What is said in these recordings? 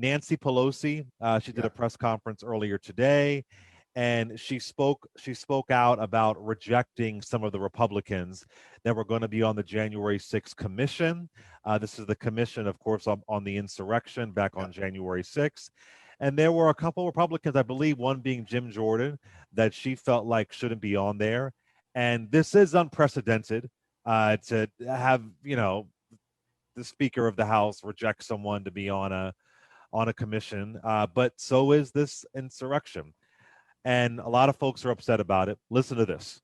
Nancy Pelosi, she did a press conference earlier today, and she spoke out about rejecting some of the Republicans that were going to be on the January 6th commission. This is the commission, of course, on the insurrection back on January 6th. And there were a couple Republicans, I believe one being Jim Jordan, that she felt like shouldn't be on there. And this is unprecedented to have, the Speaker of the House reject someone to be on a commission. But so is this insurrection. And a lot of folks are upset about it. Listen to this.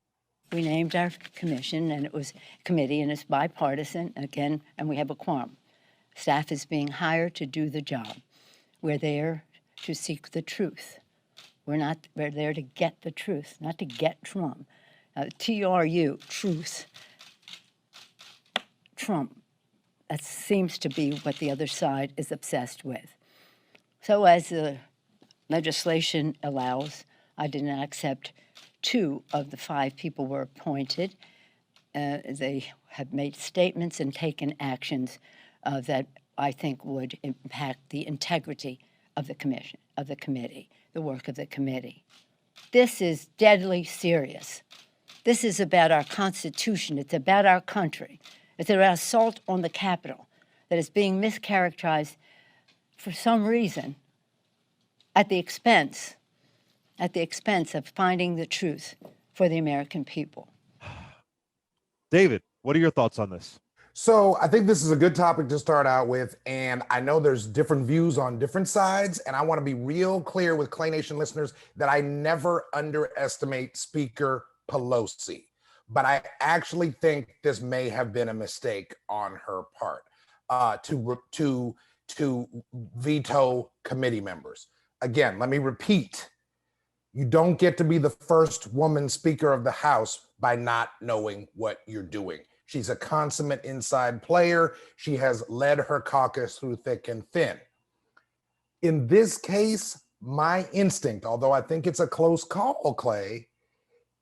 We named our commission, and it was a committee, and it's bipartisan, again, and we have a quorum. Staff is being hired to do the job. We're there to seek the truth. We're there to get the truth, not to get Trump. TRU, truth. Trump. That seems to be what the other side is obsessed with. So as the legislation allows, I did not accept 2 of the 5 people were appointed. They have made statements and taken actions that I think would impact the integrity of the commission, of the committee, the work of the committee. This is deadly serious. This is about our Constitution. It's about our country. It's an assault on the Capitol that is being mischaracterized for some reason at the expense of finding the truth for the American people. David, what are your thoughts on this? So I think this is a good topic to start out with, and I know there's different views on different sides, and I want to be real clear with Clay Nation listeners that I never underestimate Speaker Pelosi, but I actually think this may have been a mistake on her part to veto committee members. Again, let me repeat. You don't get to be the first woman Speaker of the House by not knowing what you're doing. She's a consummate inside player. She has led her caucus through thick and thin. In this case, my instinct, although I think it's a close call, Clay,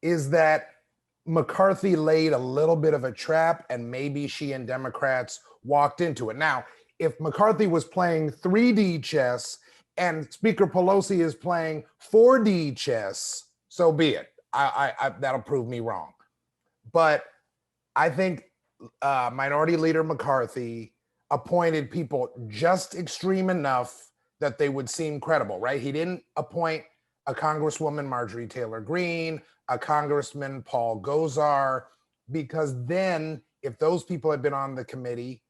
is that McCarthy laid a little bit of a trap and maybe she and Democrats walked into it. Now, if McCarthy was playing 3D chess and Speaker Pelosi is playing 4D chess, so be it. That'll prove me wrong. But I think Minority Leader McCarthy appointed people just extreme enough that they would seem credible, right? He didn't appoint a Congresswoman Marjorie Taylor Greene, a Congressman Paul Gosar, because then if those people had been on the committee,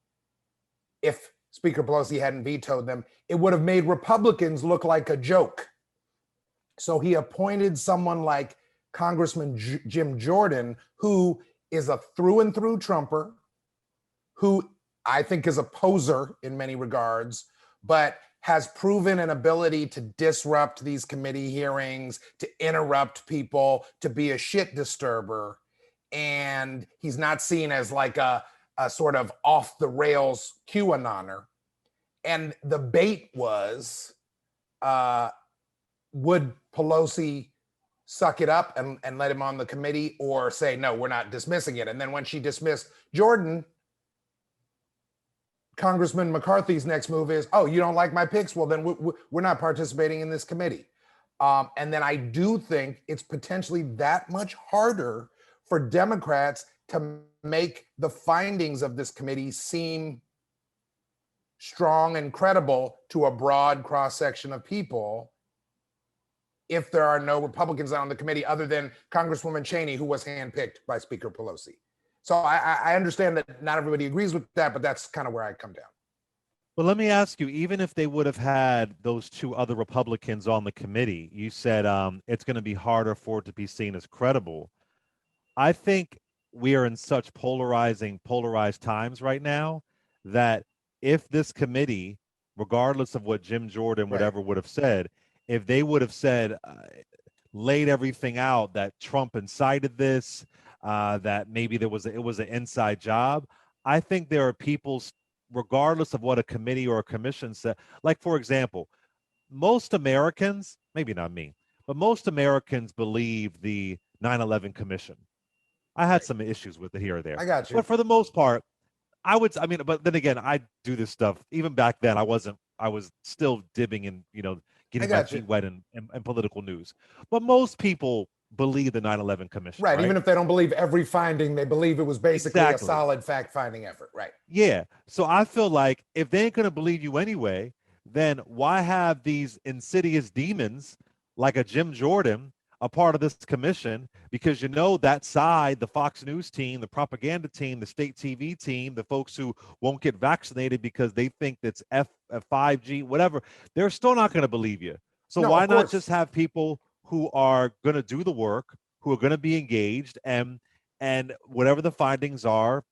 if Speaker Pelosi hadn't vetoed them, it would have made Republicans look like a joke. So he appointed someone like Congressman Jim Jordan, who is a through and through Trumper, who I think is a poser in many regards, but has proven an ability to disrupt these committee hearings, to interrupt people, to be a shit disturber. And he's not seen as like a sort of off the rails QAnoner. And the bait was, would Pelosi suck it up and let him on the committee, or say, no, we're not dismissing it? And then when she dismissed Jordan, Congressman McCarthy's next move is, oh, you don't like my picks? Well, then we're not participating in this committee. And then I do think it's potentially that much harder for Democrats to make the findings of this committee seem strong and credible to a broad cross-section of people if there are no Republicans on the committee other than Congresswoman Cheney, who was handpicked by Speaker Pelosi. So I understand that not everybody agrees with that, but that's kind of where I come down. Well, let me ask you, even if they would have had those 2 other Republicans on the committee, you said it's going to be harder for it to be seen as credible. I think we are in such polarized times right now that if this committee, regardless of what Jim Jordan, whatever, would have said, if they would have said, laid everything out that Trump incited this, that maybe it was an inside job, I think there are people, regardless of what a committee or a commission said, like, for example, most Americans, maybe not me, but most Americans believe the 9/11 Commission. I had some issues with it here or there. I got you. But for the most part, but then again, I do this stuff. Even back then, I wasn't I was still dibbing and I getting my got you. feet wet in political news. But most people believe the 9/11 Commission, Right. right? Even if they don't believe every finding, they believe it was basically a Exactly. solid fact-finding effort. Right. Yeah. So I feel like if they ain't gonna believe you anyway, then why have these insidious demons like a Jim Jordan a part of this commission? Because that side, the Fox News team, the propaganda team, the state TV team, the folks who won't get vaccinated because they think that's 5G, whatever, they're still not gonna believe you. So No, why of not course. just have people who are gonna do the work, who are gonna be engaged, and whatever the findings are,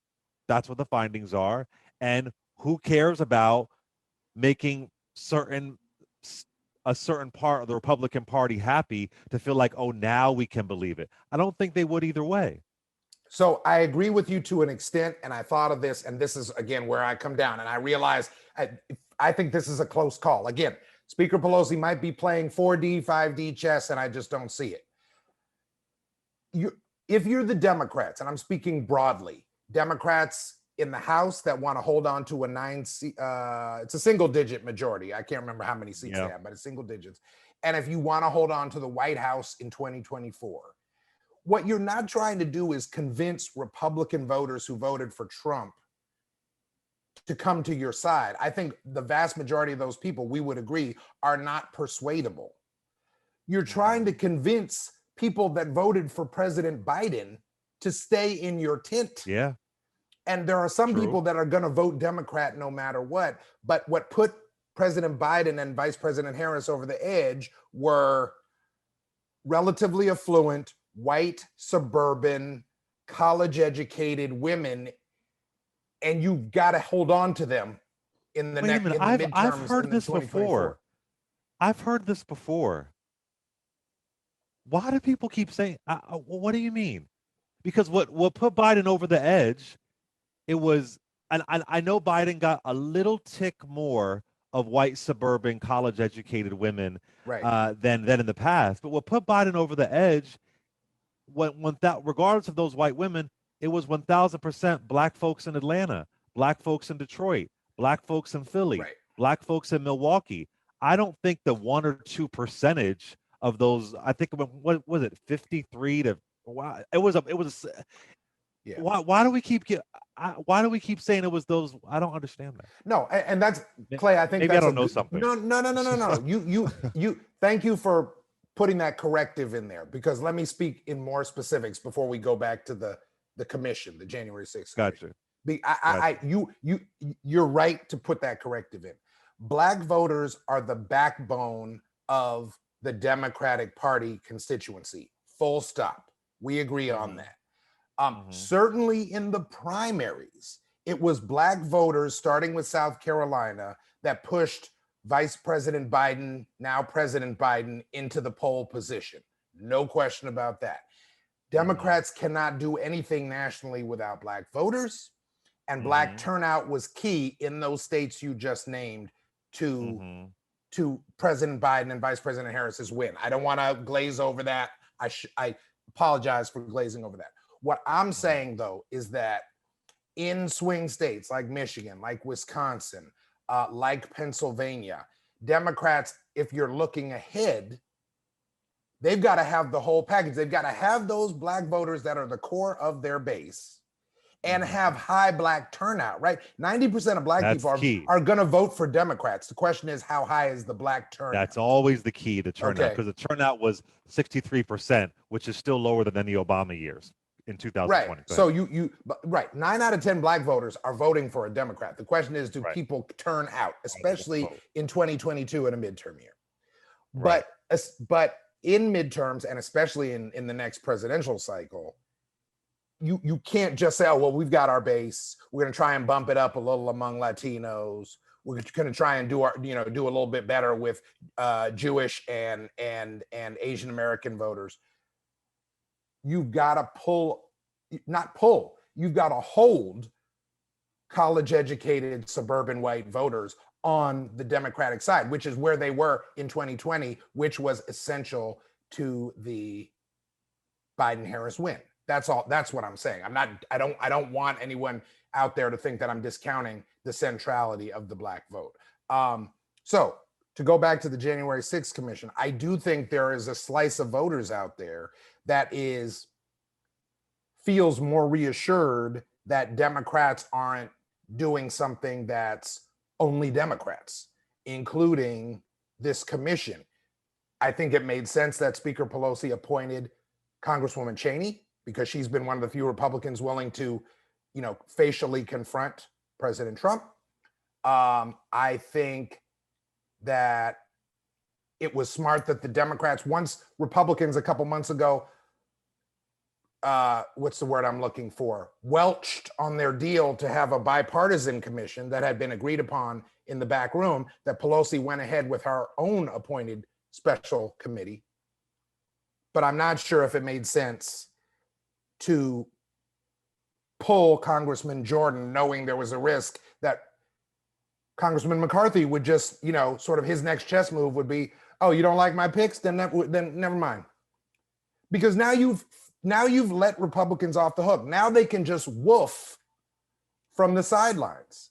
that's what the findings are. And who cares about making certain a certain part of the Republican Party happy to feel like, oh, now we can believe it? I don't think they would either way. So I agree with you to an extent, and I thought of this, and this is again where I come down, and I realize I think this is a close call. Again, Speaker Pelosi might be playing 4D, 5D chess, and I just don't see it. If you're the Democrats, and I'm speaking broadly, Democrats in the House that want to hold on to a it's a single digit majority. I can't remember how many seats they have, but it's single digits. And if you want to hold on to the White House in 2024, what you're not trying to do is convince Republican voters who voted for Trump to come to your side. I think the vast majority of those people, we would agree, are not persuadable. You're trying to convince people that voted for President Biden to stay in your tent. Yeah. And there are some True. people that are going to vote Democrat no matter what. But what put President Biden and Vice President Harris over the edge were relatively affluent, white, suburban, college-educated women, and you've got to hold on to them in the Wait a minute. in the I've midterms heard in the this 2024. before. I've heard this before. Why do people keep saying? What do you mean? Because what put Biden over the edge, it was, and I know Biden got a little tick more of white suburban college educated women Right. than in the past. But what put Biden over the edge, when that, regardless of those white women, it was 1,000% black folks in Atlanta, black folks in Detroit, black folks in Philly, Right. black folks in Milwaukee. I don't think the 1 or 2% of those, I think, what was it, 53 to, it was Yeah. why do we keep why do we keep saying it was those? I don't understand that. No, and that's Clay. I think Maybe I that's don't know something. No. You. Thank you for putting that corrective in there, because let me speak in more specifics before we go back to the commission, the January 6th. Gotcha. You're right to put that corrective in. Black voters are the backbone of the Democratic Party constituency. Full stop. We agree on that. Certainly in the primaries, it was black voters, starting with South Carolina, that pushed Vice President Biden, now President Biden, into the pole position. No question about that. Democrats cannot do anything nationally without black voters, and black turnout was key in those states you just named to President Biden and Vice President Harris's win. I don't want to glaze over that. I apologize for glazing over that. What I'm saying, though, is that in swing states like Michigan, like Wisconsin, like Pennsylvania, Democrats, if you're looking ahead, they've got to have the whole package. They've got to have those black voters that are the core of their base and have high black turnout, right? 90% of black people are going to vote for Democrats. The question is, how high is the black turnout? That's always the key, the turnout, because the turnout was 63%, which is still lower than any Obama years in 2020. Right. So right. 9 out of 10 black voters are voting for a Democrat. The question is, do people turn out, especially in 2022 in a midterm year? Right. But in midterms, and especially in the next presidential cycle, you can't just say, oh, well, we've got our base. We're going to try and bump it up a little among Latinos. We're going to try and do a little bit better with Jewish and Asian American voters. You've got to you've got to hold college-educated suburban white voters on the Democratic side, which is where they were in 2020, which was essential to the Biden-Harris win. That's all. That's what I'm saying. I don't want anyone out there to think that I'm discounting the centrality of the black vote. So to go back to the January 6th commission, I do think there is a slice of voters out there that feels more reassured that Democrats aren't doing something that's only Democrats, including this commission. I think it made sense that Speaker Pelosi appointed Congresswoman Cheney because she's been one of the few Republicans willing to, facially confront President Trump. I think that it was smart that the Democrats, once Republicans a couple months ago, what's the word I'm looking for, welched on their deal to have a bipartisan commission that had been agreed upon in the back room, that Pelosi went ahead with her own appointed special committee. But I'm not sure if it made sense to pull Congressman Jordan, knowing there was a risk that Congressman McCarthy would just, sort of his next chess move would be, oh, you don't like my picks? Then never mind. Because now you've let Republicans off the hook. Now they can just woof from the sidelines.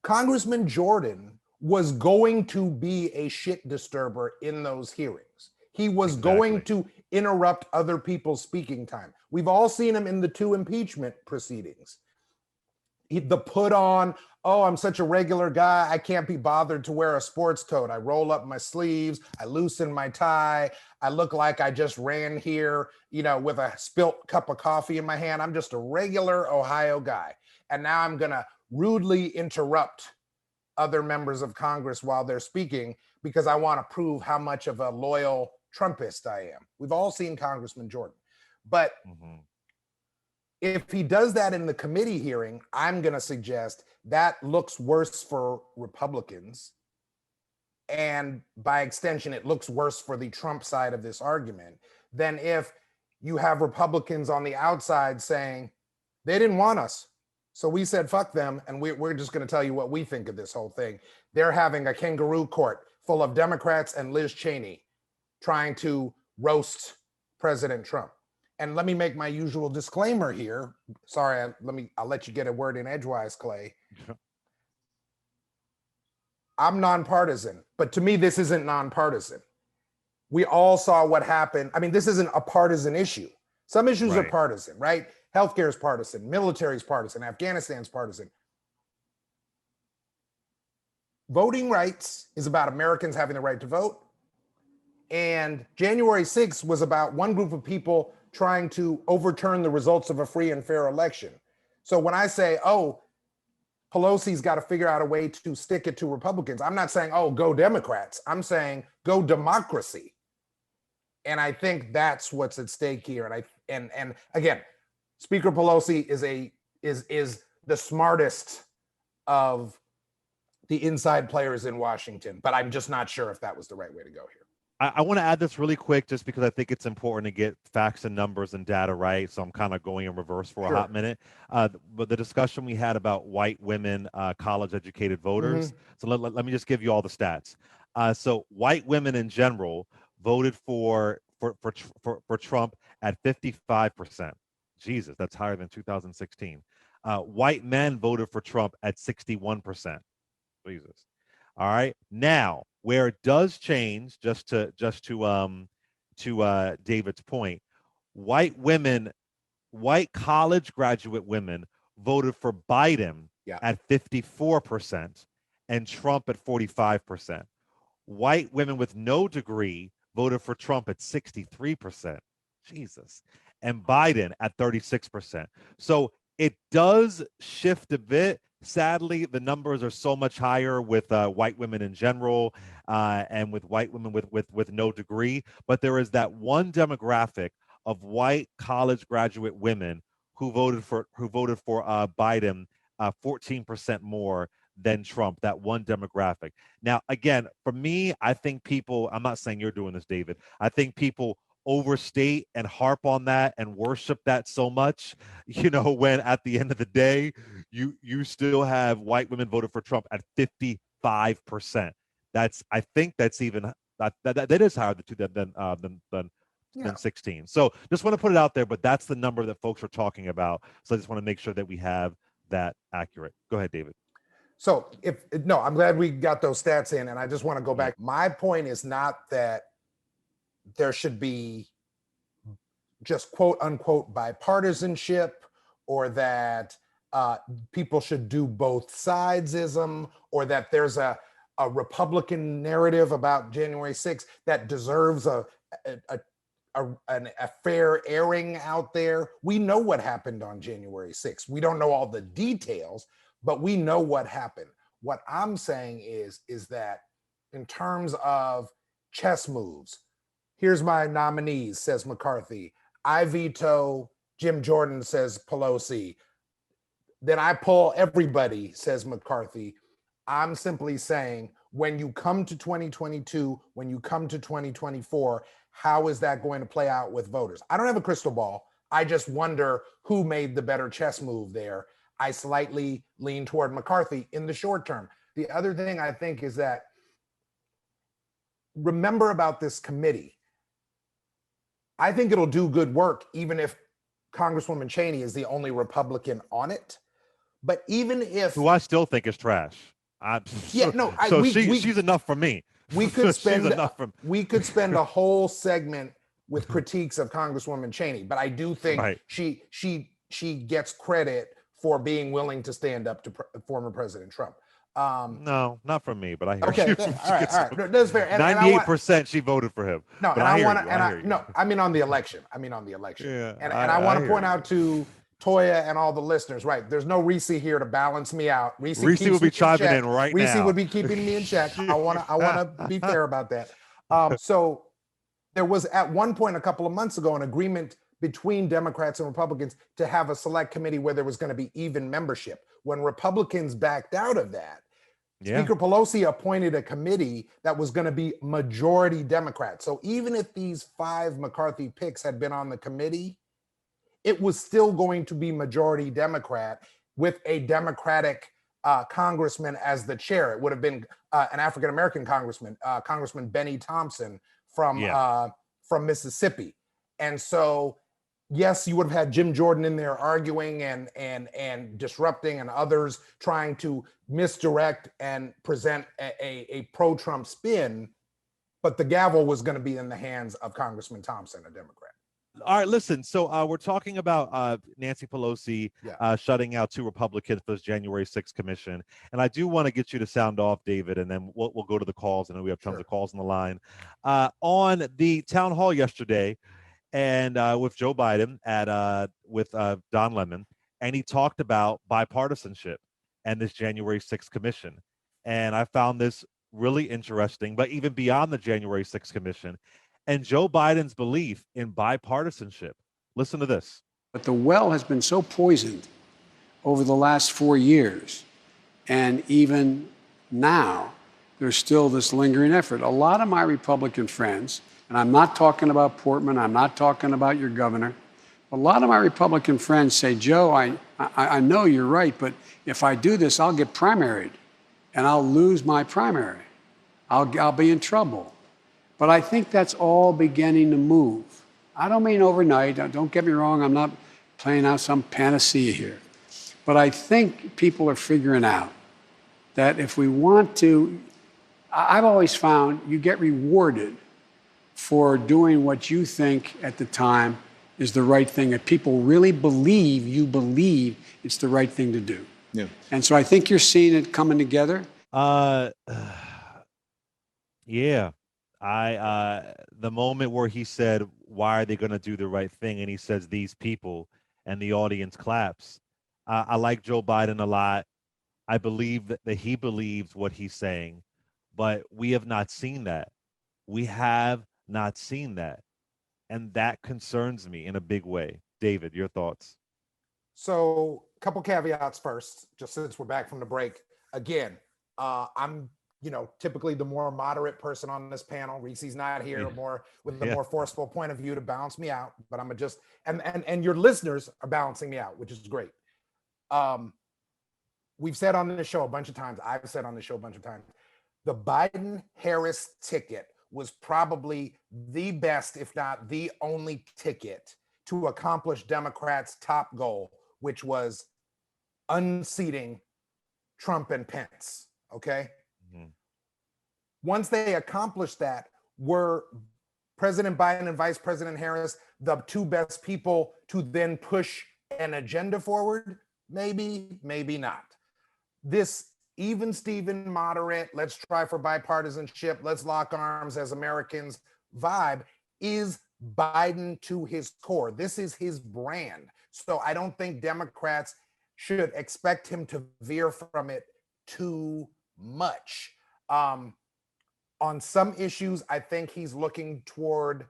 Congressman Jordan was going to be a shit disturber in those hearings. He was going to interrupt other people's speaking time. We've all seen him in the 2 impeachment proceedings. The put on, oh, I'm such a regular guy, I can't be bothered to wear a sports coat. I roll up my sleeves, I loosen my tie, I look like I just ran here, with a spilt cup of coffee in my hand. I'm just a regular Ohio guy. And now I'm gonna rudely interrupt other members of Congress while they're speaking because I want to prove how much of a loyal Trumpist I am. We've all seen Congressman Jordan. But if he does that in the committee hearing, I'm going to suggest that looks worse for Republicans. And by extension, it looks worse for the Trump side of this argument than if you have Republicans on the outside saying, they didn't want us, so we said, fuck them, and we're just going to tell you what we think of this whole thing. They're having a kangaroo court full of Democrats and Liz Cheney trying to roast President Trump. And let me make my usual disclaimer here. Sorry, I'll let you get a word in edgewise, Clay. I'm nonpartisan, but to me, this isn't nonpartisan. We all saw what happened. I mean, this isn't a partisan issue. Some issues are partisan, right? Healthcare is partisan, military is partisan, Afghanistan's partisan. Voting rights is about Americans having the right to vote. And January 6th was about one group of people trying to overturn the results of a free and fair election. So when I say, oh, Pelosi's got to figure out a way to stick it to Republicans, I'm not saying, oh, go Democrats. I'm saying go democracy. And I think that's what's at stake here. And again, Speaker Pelosi is the smartest of the inside players in Washington, but I'm just not sure if that was the right way to go here. I want to add this really quick just because I think it's important to get facts and numbers and data right. So I'm kind of going in reverse for a hot minute. But the discussion we had about white women, college-educated voters. So let me just give you all the stats. So white women in general voted for Trump at 55%. Jesus, that's higher than 2016. White men voted for Trump at 61%. Jesus. All right. Now, where it does change, just to David's point, white college graduate women voted for Biden at 54% and Trump at 45%. White women with no degree voted for Trump at 63%. Jesus. And Biden at 36%. So it does shift a bit. Sadly, the numbers are so much higher with white women in general and with white women with no degree. But there is that one demographic of white college graduate women who voted for Biden 14% more than Trump, that one demographic. Now, again, for me, I think people, I'm not saying you're doing this, David, I think people overstate and harp on that and worship that so much, when at the end of the day, you still have white women voted for Trump at 55%. I think that's even that is higher than 16. So just want to put it out there, but that's the number that folks are talking about. So I just want to make sure that we have that accurate. Go ahead, David. So I'm glad we got those stats in, and I just want to go back. My point is not that there should be just quote unquote bipartisanship, or that people should do both sidesism, or that there's a Republican narrative about January 6th that deserves a fair airing out there. We know what happened on January 6th. We don't know all the details, but we know what happened. What I'm saying is that in terms of chess moves, here's my nominees, says McCarthy. I veto Jim Jordan, says Pelosi. Then I pull everybody, says McCarthy. I'm simply saying, when you come to 2022, when you come to 2024, how is that going to play out with voters? I don't have a crystal ball. I just wonder who made the better chess move there. I slightly lean toward McCarthy in the short term. The other thing I think is that, remember about this committee, I think it'll do good work even if Congresswoman Cheney is the only Republican on it. But even if, who I still think is trash. She's enough for me. We could spend a whole segment with critiques of Congresswoman Cheney, but I do think she gets credit for being willing to stand up to former President Trump. No, not from me, but I hear okay, you. All right. No, that's fair. 98% she voted for him. No, and I mean on the election. Yeah, and I want to point out to Toya and all the listeners, right? There's no Reese here to balance me out. Reese will be chiming in right now. Reese would be keeping me in check. I want to be fair about that. So there was at one point a couple of months ago an agreement between Democrats and Republicans to have a select committee where there was going to be even membership. When Republicans backed out of that, Speaker Pelosi appointed a committee that was going to be majority Democrat. So even if these 5 McCarthy picks had been on the committee, it was still going to be majority Democrat with a Democratic congressman as the chair. It would have been an African-American congressman, Congressman Benny Thompson from Mississippi. And so, yes, you would have had Jim Jordan in there arguing and disrupting, and others trying to misdirect and present a pro-Trump spin, but the gavel was going to be in the hands of Congressman Thompson, a Democrat. All right, listen. So we're talking about Nancy Pelosi shutting out 2 Republicans for this January 6th commission, and I do want to get you to sound off, David, and then we'll go to the calls. I know we have tons of calls on the line. On the town hall yesterday, and with Joe Biden with Don Lemon, and he talked about bipartisanship and this January 6th commission, and I found this really interesting. But even beyond the January 6th commission, and Joe Biden's belief in bipartisanship. Listen to this. But the well has been so poisoned over the last 4 years, and even now, there's still this lingering effort. A lot of my Republican friends, and I'm not talking about Portman, I'm not talking about your governor, a lot of my Republican friends say, Joe, I know you're right, but if I do this, I'll get primaried, and I'll lose my primary. I'll be in trouble. But I think that's all beginning to move. I don't mean overnight. Don't get me wrong. I'm not playing out some panacea here. But I think people are figuring out that if we want to, I've always found you get rewarded for doing what you think at the time is the right thing. If people really believe you believe it's the right thing to do. Yeah. And so I think you're seeing it coming together. Yeah. The moment where he said, why are they going to do the right thing? And he says, these people, and the audience claps. I like Joe Biden a lot. I believe that he believes what he's saying, but we have not seen that. We have not seen that. And that concerns me in a big way. David, your thoughts? So a couple caveats first, just since we're back from the break. Again, I'm typically the more moderate person on this panel. Reese's not here, more with the more forceful point of view to balance me out. But I'm just and your listeners are balancing me out, which is great. We've said on this show a bunch of times. I've said on the show a bunch of times. The Biden-Harris ticket was probably the best, if not the only ticket to accomplish Democrats' top goal, which was unseating Trump and Pence. Okay. Mhm. Once they accomplish that, were President Biden and Vice President Harris the two best people to then push an agenda forward? Maybe, maybe not. This even Steven, moderate, let's try for bipartisanship, let's lock arms as Americans vibe is Biden to his core. This is his brand. So I don't think Democrats should expect him to veer from it too much. On some issues, I think he's looking toward,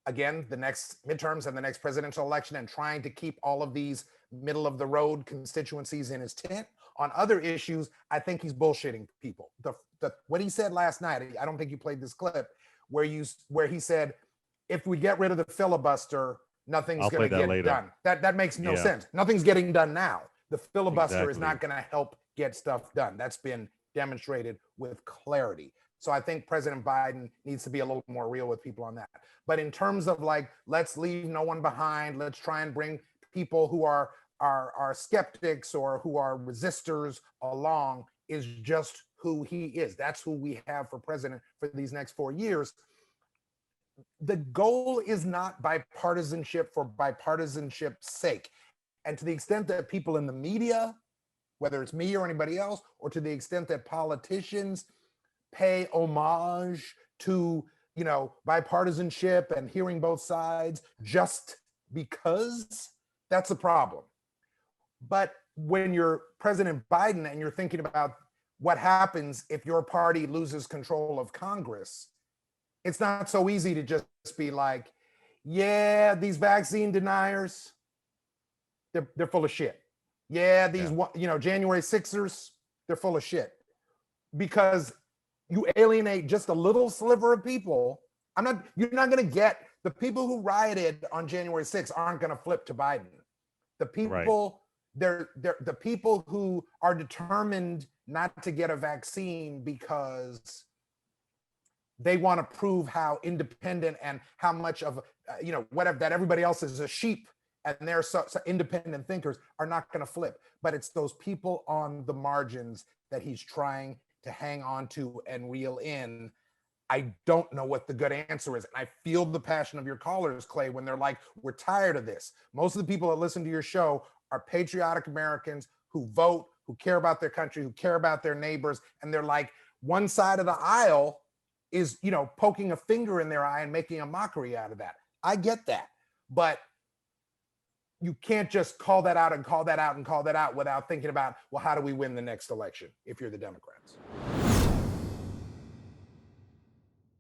again, the next midterms and the next presidential election and trying to keep all of these middle of the road constituencies in his tent. On other issues, I think he's bullshitting people. What he said last night, I don't think you played this clip, where he said, if we get rid of the filibuster, nothing's going to get done. That makes no sense. Nothing's getting done now. The filibuster is not going to help get stuff done. That's been demonstrated with clarity. So I think President Biden needs to be a little more real with people on that. But in terms of like, let's leave no one behind, let's try and bring people who are skeptics or who are resistors along, is just who he is. That's who we have for president for these next 4 years. The goal is not bipartisanship for bipartisanship's sake. And to the extent that people in the media, whether it's me or anybody else, or to the extent that politicians pay homage to, bipartisanship and hearing both sides just because, that's a problem. But when you're President Biden and you're thinking about what happens if your party loses control of Congress, it's not so easy to just be like, yeah, these vaccine deniers, they're full of shit. Yeah, these January 6ers, they're full of shit. Because you alienate just a little sliver of people. You're not going to get the people who rioted on January 6th aren't going to flip to Biden. The people, they're the people who are determined not to get a vaccine because they want to prove how independent and how much of, whatever, that everybody else is a sheep and they're so independent thinkers, are not going to flip. But it's those people on the margins that he's trying to hang on to and reel in. I don't know what the good answer is. And I feel the passion of your callers, Clay, when they're like, we're tired of this. Most of the people that listen to your show are patriotic Americans who vote, who care about their country, who care about their neighbors. And they're like, one side of the aisle is, poking a finger in their eye and making a mockery out of that. I get that. But you can't just call that out and call that out and call that out without thinking about, well, how do we win the next election if you're the Democrats?